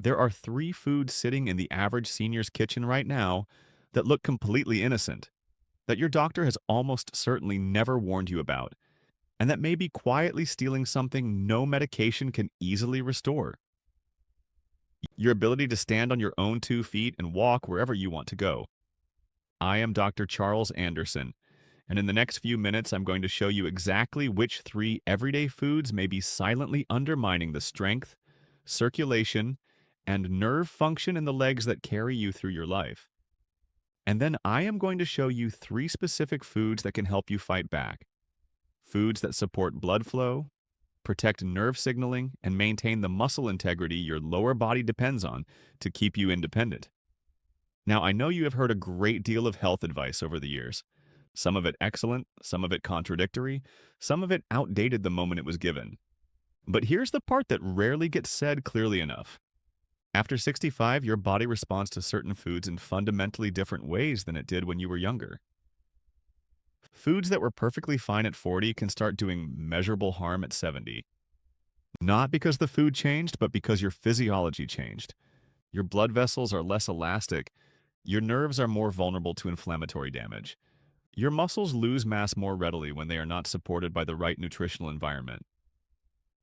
There are three foods sitting in the average senior's kitchen right now that look completely innocent, that your doctor has almost certainly never warned you about, and that may be quietly stealing something no medication can easily restore: your ability to stand on your own 2 feet and walk wherever you want to go. I am Dr. Charles Anderson, and in the next few minutes, I'm going to show you exactly which three everyday foods may be silently undermining the strength, circulation, and nerve function in the legs that carry you through your life. And then I am going to show you three specific foods that can help you fight back. Foods that support blood flow, protect nerve signaling, and maintain the muscle integrity your lower body depends on to keep you independent. Now, I know you have heard a great deal of health advice over the years. Some of it excellent, some of it contradictory, some of it outdated the moment it was given. But here's the part that rarely gets said clearly enough. After 65, your body responds to certain foods in fundamentally different ways than it did when you were younger. Foods that were perfectly fine at 40 can start doing measurable harm at 70. Not because the food changed, but because your physiology changed. Your blood vessels are less elastic. Your nerves are more vulnerable to inflammatory damage. Your muscles lose mass more readily when they are not supported by the right nutritional environment.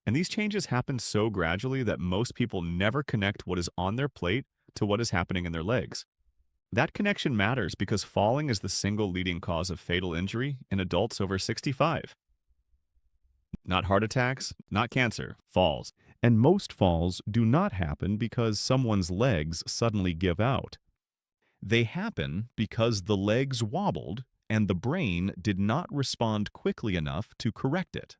And these changes happen so gradually that most people never connect what is on their plate to what is happening in their legs. That connection matters because falling is the single leading cause of fatal injury in adults over 65. Not heart attacks, not cancer, falls. And most falls do not happen because someone's legs suddenly give out. They happen because the legs wobbled and the brain did not respond quickly enough to correct it.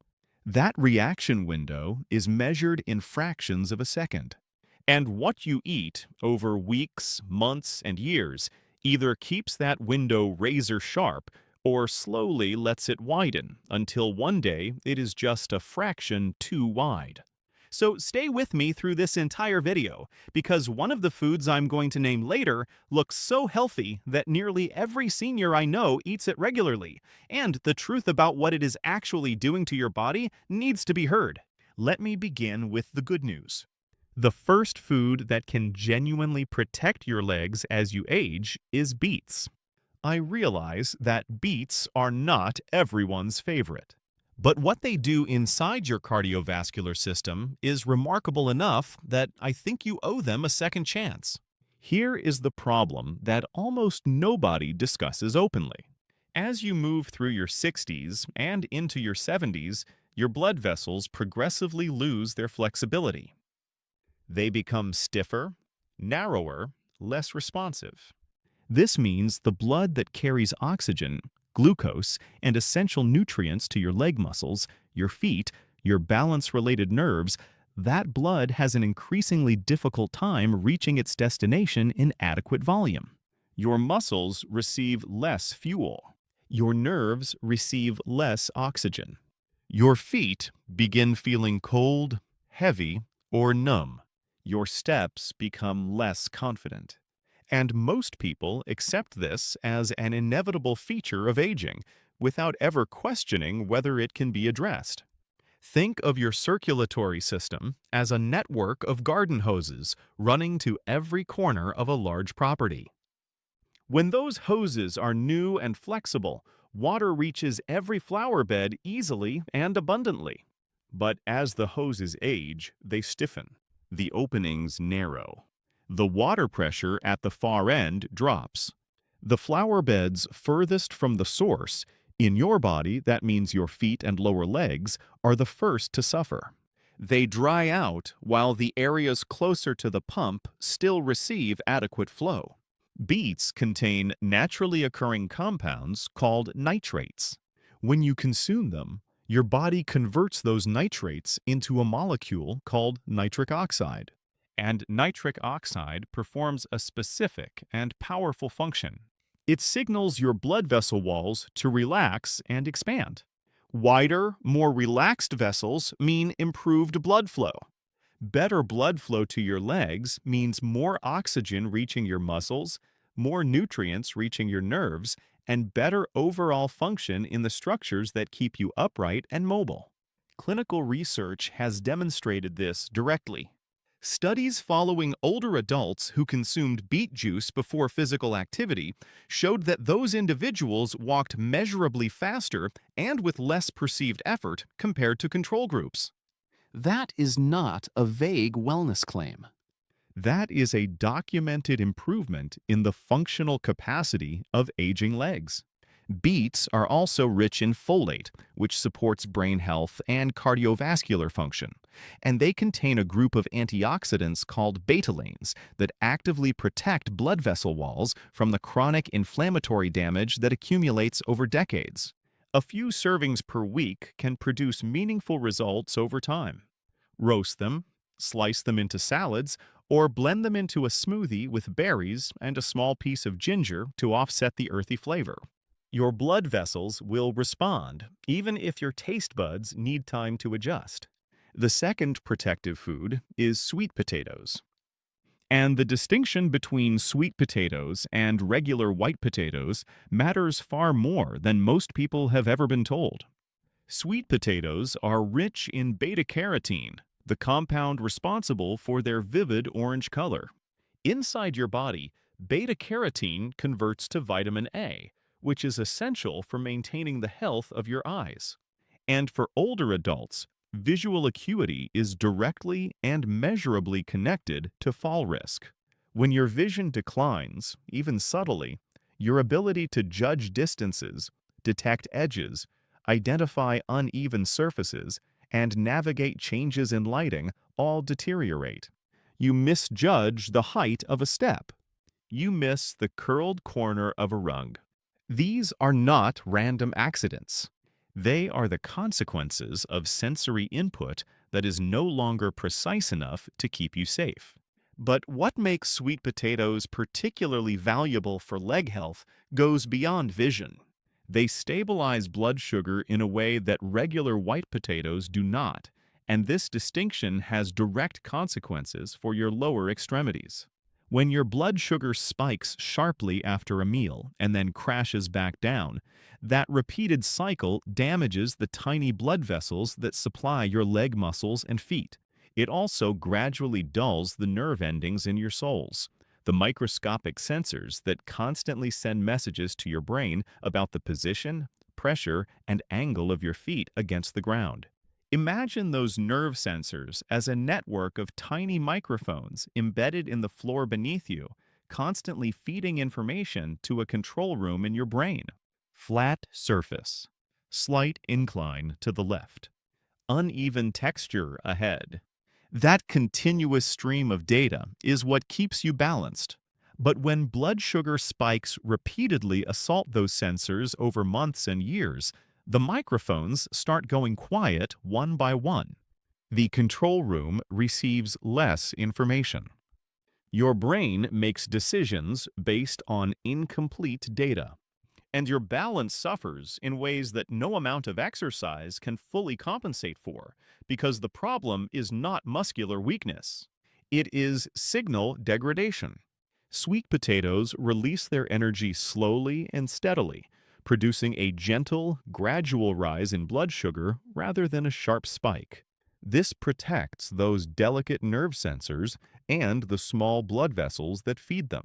That reaction window is measured in fractions of a second. And what you eat over weeks, months, and years either keeps that window razor sharp or slowly lets it widen until one day it is just a fraction too wide. So stay with me through this entire video, because one of the foods I'm going to name later looks so healthy that nearly every senior I know eats it regularly, and the truth about what it is actually doing to your body needs to be heard. Let me begin with the good news. The first food that can genuinely protect your legs as you age is beets. I realize that beets are not everyone's favorite. But what they do inside your cardiovascular system is remarkable enough that I think you owe them a second chance. Here is the problem that almost nobody discusses openly. As you move through your 60s and into your 70s, your blood vessels progressively lose their flexibility. They become stiffer, narrower, less responsive. This means the blood that carries oxygen, glucose, and essential nutrients to your leg muscles, your feet, your balance-related nerves, that blood has an increasingly difficult time reaching its destination in adequate volume. Your muscles receive less fuel. Your nerves receive less oxygen. Your feet begin feeling cold, heavy, or numb. Your steps become less confident. And most people accept this as an inevitable feature of aging, without ever questioning whether it can be addressed. Think of your circulatory system as a network of garden hoses running to every corner of a large property. When those hoses are new and flexible, water reaches every flower bed easily and abundantly. But as the hoses age, they stiffen. The openings narrow. The water pressure at the far end drops. The flower beds furthest from the source, in your body, that means your feet and lower legs, are the first to suffer. They dry out while the areas closer to the pump still receive adequate flow. Beets contain naturally occurring compounds called nitrates. When you consume them, your body converts those nitrates into a molecule called nitric oxide. And nitric oxide performs a specific and powerful function. It signals your blood vessel walls to relax and expand. Wider, more relaxed vessels mean improved blood flow. Better blood flow to your legs means more oxygen reaching your muscles, more nutrients reaching your nerves, and better overall function in the structures that keep you upright and mobile. Clinical research has demonstrated this directly. Studies following older adults who consumed beet juice before physical activity showed that those individuals walked measurably faster and with less perceived effort compared to control groups. That is not a vague wellness claim. That is a documented improvement in the functional capacity of aging legs. Beets are also rich in folate, which supports brain health and cardiovascular function, and they contain a group of antioxidants called betalains that actively protect blood vessel walls from the chronic inflammatory damage that accumulates over decades. A few servings per week can produce meaningful results over time. Roast them, slice them into salads, or blend them into a smoothie with berries and a small piece of ginger to offset the earthy flavor. Your blood vessels will respond, even if your taste buds need time to adjust. The second protective food is sweet potatoes. And the distinction between sweet potatoes and regular white potatoes matters far more than most people have ever been told. Sweet potatoes are rich in beta-carotene, the compound responsible for their vivid orange color. Inside your body, beta-carotene converts to vitamin A, which is essential for maintaining the health of your eyes. And for older adults, visual acuity is directly and measurably connected to fall risk. When your vision declines, even subtly, your ability to judge distances, detect edges, identify uneven surfaces, and navigate changes in lighting all deteriorate. You misjudge the height of a step. You miss the curled corner of a rug. These are not random accidents. They are the consequences of sensory input that is no longer precise enough to keep you safe. But what makes sweet potatoes particularly valuable for leg health goes beyond vision. They stabilize blood sugar in a way that regular white potatoes do not, and this distinction has direct consequences for your lower extremities. When your blood sugar spikes sharply after a meal and then crashes back down, that repeated cycle damages the tiny blood vessels that supply your leg muscles and feet. It also gradually dulls the nerve endings in your soles, the microscopic sensors that constantly send messages to your brain about the position, pressure, and angle of your feet against the ground. Imagine those nerve sensors as a network of tiny microphones embedded in the floor beneath you, constantly feeding information to a control room in your brain. Flat surface, slight incline to the left, uneven texture ahead. That continuous stream of data is what keeps you balanced. But when blood sugar spikes repeatedly assault those sensors over months and years, the microphones start going quiet one by one. The control room receives less information. Your brain makes decisions based on incomplete data, and your balance suffers in ways that no amount of exercise can fully compensate for, because the problem is not muscular weakness. It is signal degradation. Sweet potatoes release their energy slowly and steadily, producing a gentle, gradual rise in blood sugar rather than a sharp spike. This protects those delicate nerve sensors and the small blood vessels that feed them.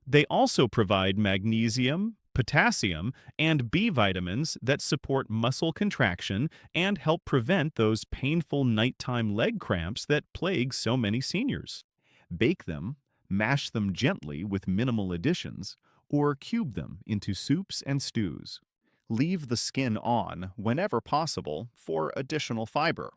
They also provide magnesium, potassium, and B vitamins that support muscle contraction and help prevent those painful nighttime leg cramps that plague so many seniors. Bake them, mash them gently with minimal additions, or cube them into soups and stews. Leave the skin on whenever possible for additional fiber.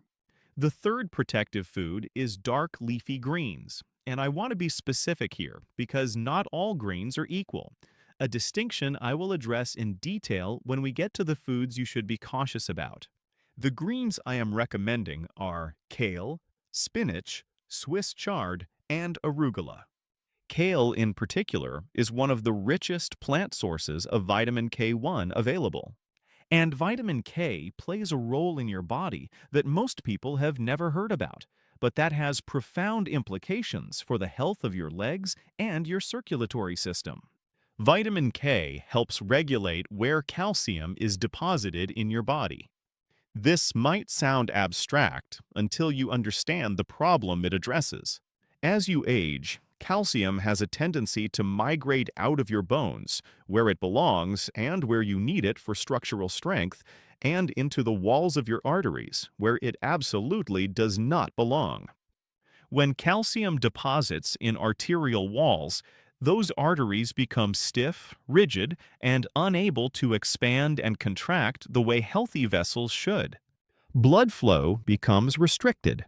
The third protective food is dark leafy greens, and I want to be specific here because not all greens are equal, a distinction I will address in detail when we get to the foods you should be cautious about. The greens I am recommending are kale, spinach, Swiss chard, and arugula. Kale, in particular, is one of the richest plant sources of vitamin K1 available. And vitamin K plays a role in your body that most people have never heard about, but that has profound implications for the health of your legs and your circulatory system. Vitamin K helps regulate where calcium is deposited in your body. This might sound abstract until you understand the problem it addresses. As you age, calcium has a tendency to migrate out of your bones, where it belongs and where you need it for structural strength, and into the walls of your arteries, where it absolutely does not belong. When calcium deposits in arterial walls, those arteries become stiff, rigid, and unable to expand and contract the way healthy vessels should. Blood flow becomes restricted.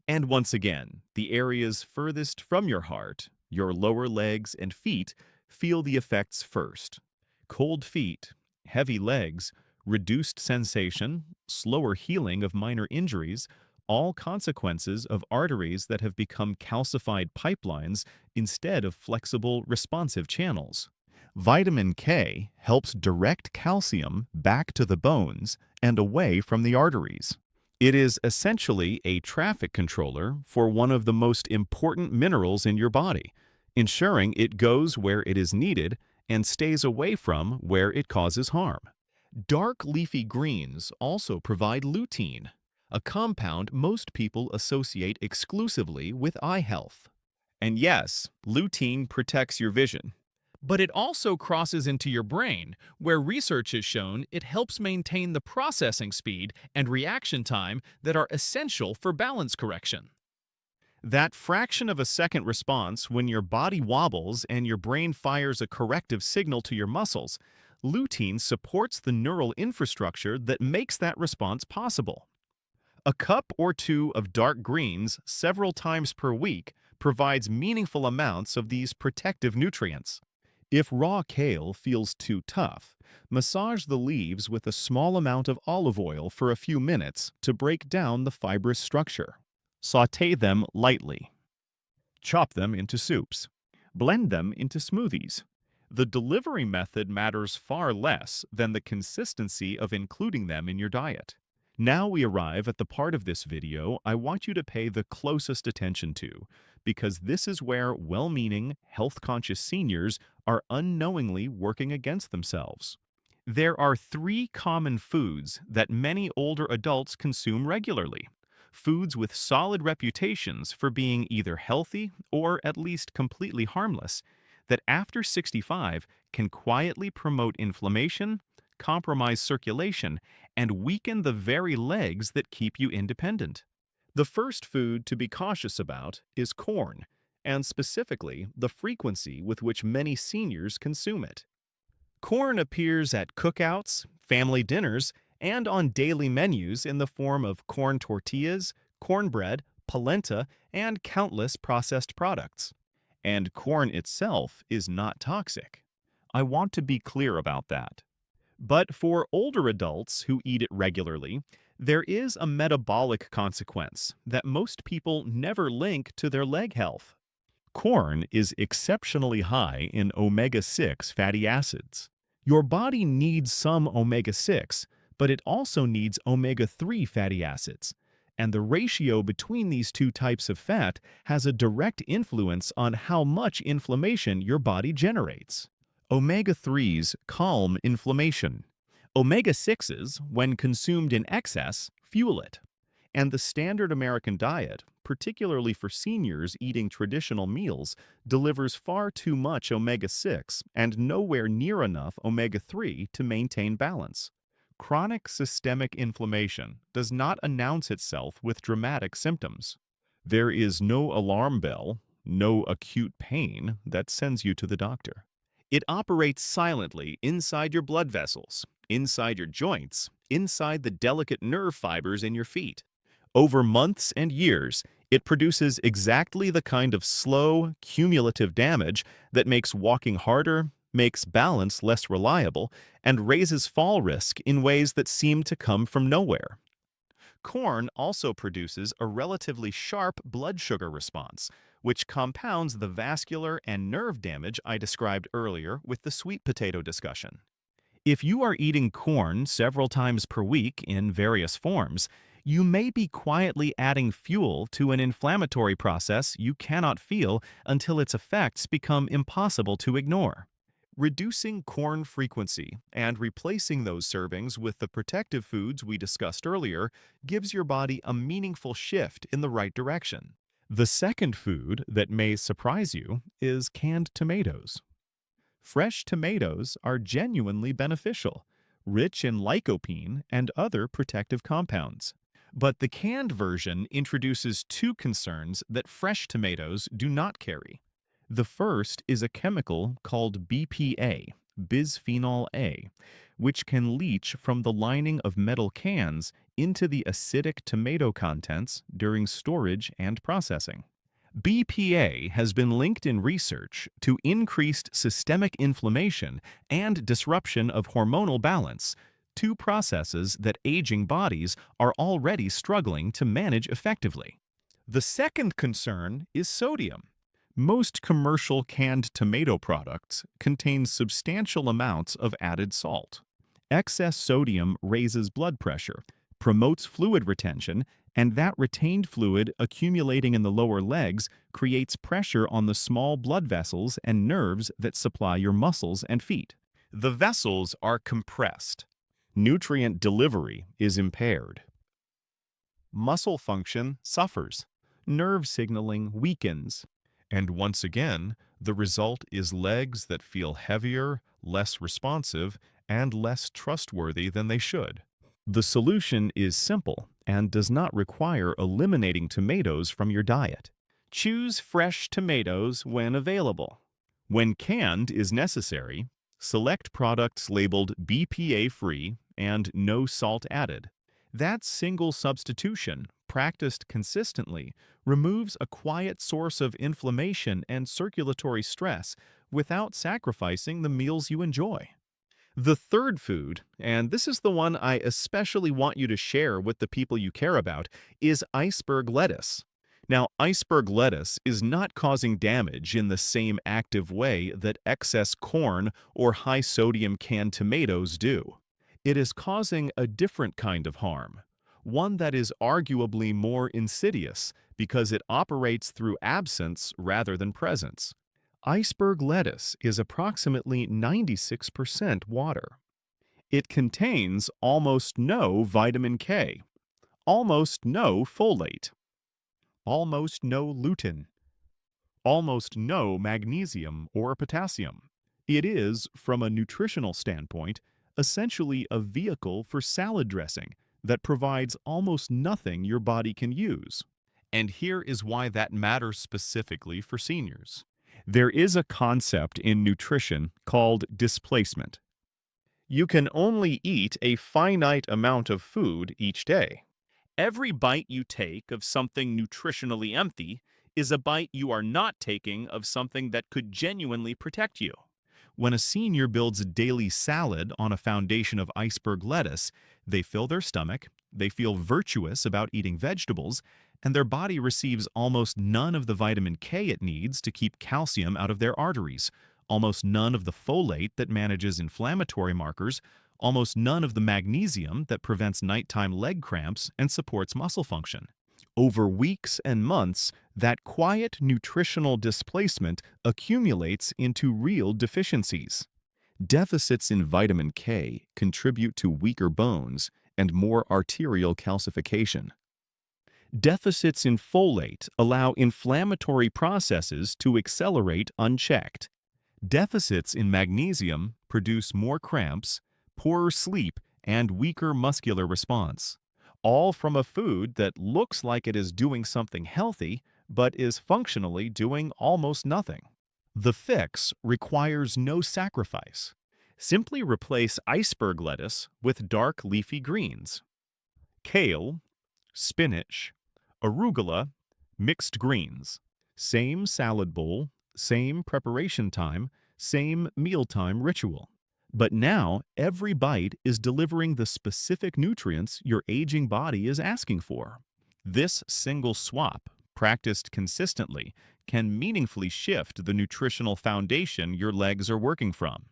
And once again, the areas furthest from your heart, your lower legs and feet, feel the effects first. Cold feet, heavy legs, reduced sensation, slower healing of minor injuries, all consequences of arteries that have become calcified pipelines instead of flexible, responsive channels. Vitamin K helps direct calcium back to the bones and away from the arteries. It is essentially a traffic controller for one of the most important minerals in your body, ensuring it goes where it is needed and stays away from where it causes harm. Dark leafy greens also provide lutein, a compound most people associate exclusively with eye health. And yes, lutein protects your vision. But it also crosses into your brain, where research has shown it helps maintain the processing speed and reaction time that are essential for balance correction. That fraction of a second response when your body wobbles and your brain fires a corrective signal to your muscles, lutein supports the neural infrastructure that makes that response possible. A cup or two of dark greens several times per week provides meaningful amounts of these protective nutrients. If raw kale feels too tough, massage the leaves with a small amount of olive oil for a few minutes to break down the fibrous structure. Sauté them lightly. Chop them into soups. Blend them into smoothies. The delivery method matters far less than the consistency of including them in your diet. Now we arrive at the part of this video I want you to pay the closest attention to, because this is where well-meaning, health-conscious seniors are unknowingly working against themselves. There are 3 common foods that many older adults consume regularly. Foods with solid reputations for being either healthy or at least completely harmless, that after 65 can quietly promote inflammation, compromise circulation, and weaken the very legs that keep you independent. The first food to be cautious about is corn, and specifically the frequency with which many seniors consume it. Corn appears at cookouts, family dinners, and on daily menus in the form of corn tortillas, cornbread, polenta, and countless processed products. And corn itself is not toxic. I want to be clear about that. But for older adults who eat it regularly, there is a metabolic consequence that most people never link to their leg health. Corn is exceptionally high in omega-6 fatty acids. Your body needs some omega-6, but it also needs omega-3 fatty acids. And the ratio between these two types of fat has a direct influence on how much inflammation your body generates. Omega-3s calm inflammation. Omega-6s, when consumed in excess, fuel it. And the standard American diet, particularly for seniors eating traditional meals, delivers far too much omega-6 and nowhere near enough omega-3 to maintain balance. Chronic systemic inflammation does not announce itself with dramatic symptoms. There is no alarm bell, no acute pain that sends you to the doctor. It operates silently inside your blood vessels, inside your joints, inside the delicate nerve fibers in your feet. Over months and years, it produces exactly the kind of slow, cumulative damage that makes walking harder, makes balance less reliable, and raises fall risk in ways that seem to come from nowhere. Corn also produces a relatively sharp blood sugar response, which compounds the vascular and nerve damage I described earlier with the sweet potato discussion. If you are eating corn several times per week in various forms, you may be quietly adding fuel to an inflammatory process you cannot feel until its effects become impossible to ignore. Reducing corn frequency and replacing those servings with the protective foods we discussed earlier gives your body a meaningful shift in the right direction. The second food that may surprise you is canned tomatoes. Fresh tomatoes are genuinely beneficial, rich in lycopene and other protective compounds. But the canned version introduces two concerns that fresh tomatoes do not carry. The first is a chemical called BPA, bisphenol A, which can leach from the lining of metal cans into the acidic tomato contents during storage and processing. BPA has been linked in research to increased systemic inflammation and disruption of hormonal balance, two processes that aging bodies are already struggling to manage effectively. The second concern is sodium. Most commercial canned tomato products contain substantial amounts of added salt. Excess sodium raises blood pressure, promotes fluid retention, and that retained fluid accumulating in the lower legs creates pressure on the small blood vessels and nerves that supply your muscles and feet. The vessels are compressed. Nutrient delivery is impaired. Muscle function suffers. Nerve signaling weakens. And once again, the result is legs that feel heavier, less responsive, and less trustworthy than they should. The solution is simple and does not require eliminating tomatoes from your diet. Choose fresh tomatoes when available. When canned is necessary, select products labeled BPA-free and no salt added. That single substitution, practiced consistently, removes a quiet source of inflammation and circulatory stress without sacrificing the meals you enjoy. The third food, and this is the one I especially want you to share with the people you care about, is iceberg lettuce. Now, iceberg lettuce is not causing damage in the same active way that excess corn or high-sodium canned tomatoes do. It is causing a different kind of harm, one that is arguably more insidious because it operates through absence rather than presence. Iceberg lettuce is approximately 96% water. It contains almost no vitamin K, almost no folate, almost no lutein, almost no magnesium or potassium. It is, from a nutritional standpoint, essentially a vehicle for salad dressing that provides almost nothing your body can use. And here is why that matters specifically for seniors. There is a concept in nutrition called displacement. You can only eat a finite amount of food each day. Every bite you take of something nutritionally empty is a bite you are not taking of something that could genuinely protect you. When a senior builds a daily salad on a foundation of iceberg lettuce, they fill their stomach, they feel virtuous about eating vegetables, and their body receives almost none of the vitamin K it needs to keep calcium out of their arteries, almost none of the folate that manages inflammatory markers, almost none of the magnesium that prevents nighttime leg cramps and supports muscle function. Over weeks and months, that quiet nutritional displacement accumulates into real deficiencies. Deficits in vitamin K contribute to weaker bones and more arterial calcification. Deficits in folate allow inflammatory processes to accelerate unchecked. Deficits in magnesium produce more cramps, poorer sleep, and weaker muscular response, all from a food that looks like it is doing something healthy, but is functionally doing almost nothing. The fix requires no sacrifice. Simply replace iceberg lettuce with dark leafy greens. Kale, spinach, arugula, mixed greens. Same salad bowl, same preparation time, same mealtime ritual. But now, every bite is delivering the specific nutrients your aging body is asking for. This single swap, practiced consistently, can meaningfully shift the nutritional foundation your legs are working from.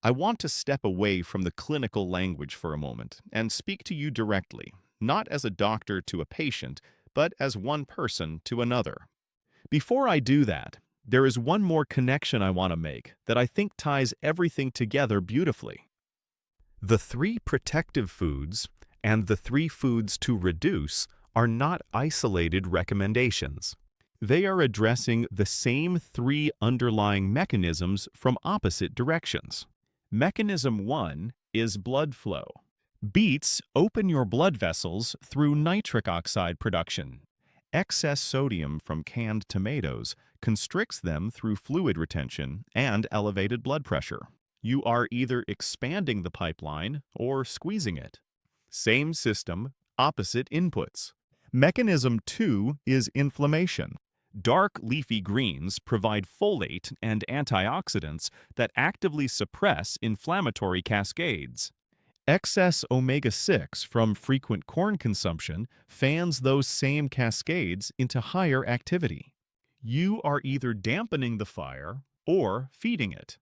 I want to step away from the clinical language for a moment and speak to you directly, not as a doctor to a patient, but as one person to another. Before I do that, there is one more connection I want to make that I think ties everything together beautifully. The 3 protective foods and the 3 foods to reduce are not isolated recommendations. They are addressing the same three underlying mechanisms from opposite directions. Mechanism 1 is blood flow. Beets open your blood vessels through nitric oxide production. Excess sodium from canned tomatoes constricts them through fluid retention and elevated blood pressure. You are either expanding the pipeline or squeezing it. Same system, opposite inputs. Mechanism 2 is inflammation. Dark leafy greens provide folate and antioxidants that actively suppress inflammatory cascades. Excess omega-6 from frequent corn consumption fans those same cascades into higher activity. You are either dampening the fire or feeding it.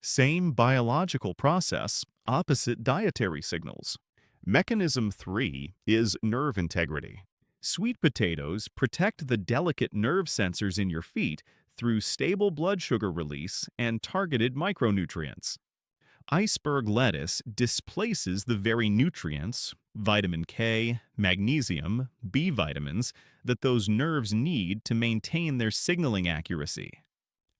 Same biological process, opposite dietary signals. Mechanism 3 is nerve integrity. Sweet potatoes protect the delicate nerve sensors in your feet through stable blood sugar release and targeted micronutrients. Iceberg lettuce displaces the very nutrients, vitamin K, magnesium, B vitamins, that those nerves need to maintain their signaling accuracy.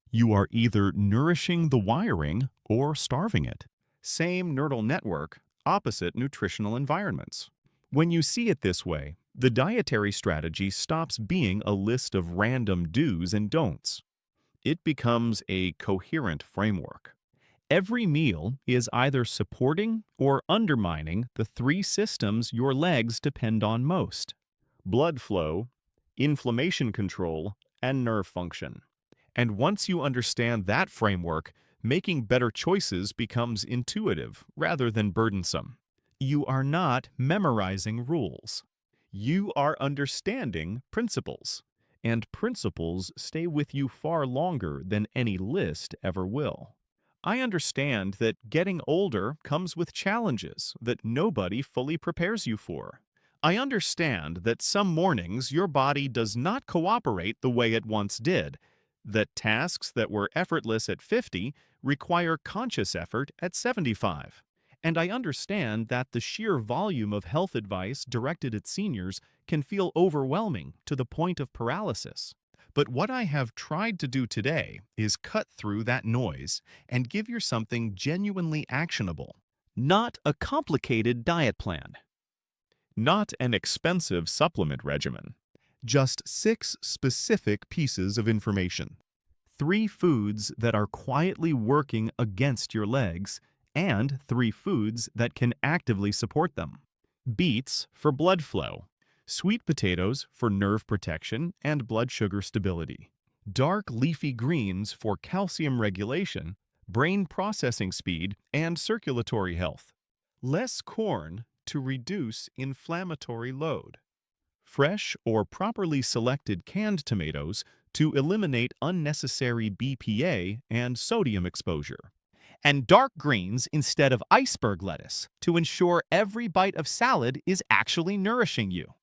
You are either nourishing the wiring or starving it. Same neural network, opposite nutritional environments. When you see it this way, the dietary strategy stops being a list of random do's and don'ts. It becomes a coherent framework. Every meal is either supporting or undermining the three systems your legs depend on most: blood flow, inflammation control, and nerve function. And once you understand that framework, making better choices becomes intuitive rather than burdensome. You are not memorizing rules. You are understanding principles, and principles stay with you far longer than any list ever will. I understand that getting older comes with challenges that nobody fully prepares you for. I understand that some mornings your body does not cooperate the way it once did, that tasks that were effortless at 50 require conscious effort at 75. And I understand that the sheer volume of health advice directed at seniors can feel overwhelming to the point of paralysis. But what I have tried to do today is cut through that noise and give you something genuinely actionable, not a complicated diet plan, not an expensive supplement regimen, just 6 specific pieces of information. 3 foods that are quietly working against your legs, and 3 foods that can actively support them. Beets for blood flow. Sweet potatoes for nerve protection and blood sugar stability. Dark leafy greens for calcium regulation, brain processing speed, and circulatory health. Less corn to reduce inflammatory load. Fresh or properly selected canned tomatoes to eliminate unnecessary BPA and sodium exposure. And dark greens instead of iceberg lettuce to ensure every bite of salad is actually nourishing you.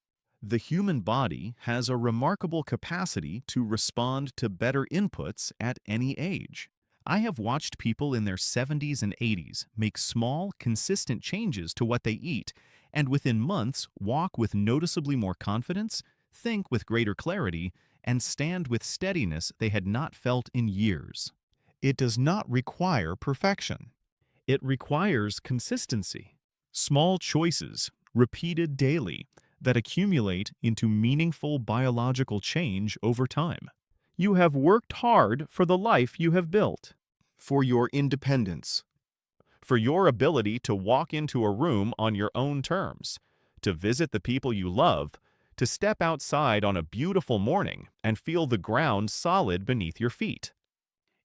The human body has a remarkable capacity to respond to better inputs at any age. I have watched people in their 70s and 80s make small, consistent changes to what they eat, and within months walk with noticeably more confidence, think with greater clarity, and stand with steadiness they had not felt in years. It does not require perfection. It requires consistency. Small choices, repeated daily, that accumulate into meaningful biological change over time. You have worked hard for the life you have built, for your independence, for your ability to walk into a room on your own terms, to visit the people you love, to step outside on a beautiful morning and feel the ground solid beneath your feet.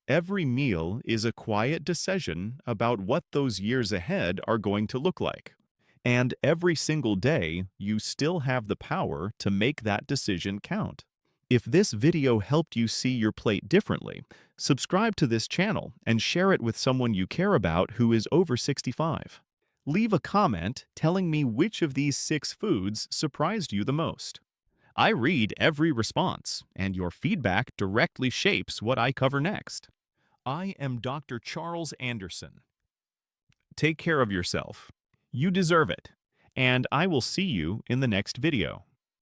Every meal is a quiet decision about what those years ahead are going to look like. And every single day, you still have the power to make that decision count. If this video helped you see your plate differently, subscribe to this channel and share it with someone you care about who is over 65. Leave a comment telling me which of these 6 foods surprised you the most. I read every response, and your feedback directly shapes what I cover next. I am Dr. Charles Anderson. Take care of yourself. You deserve it, and I will see you in the next video.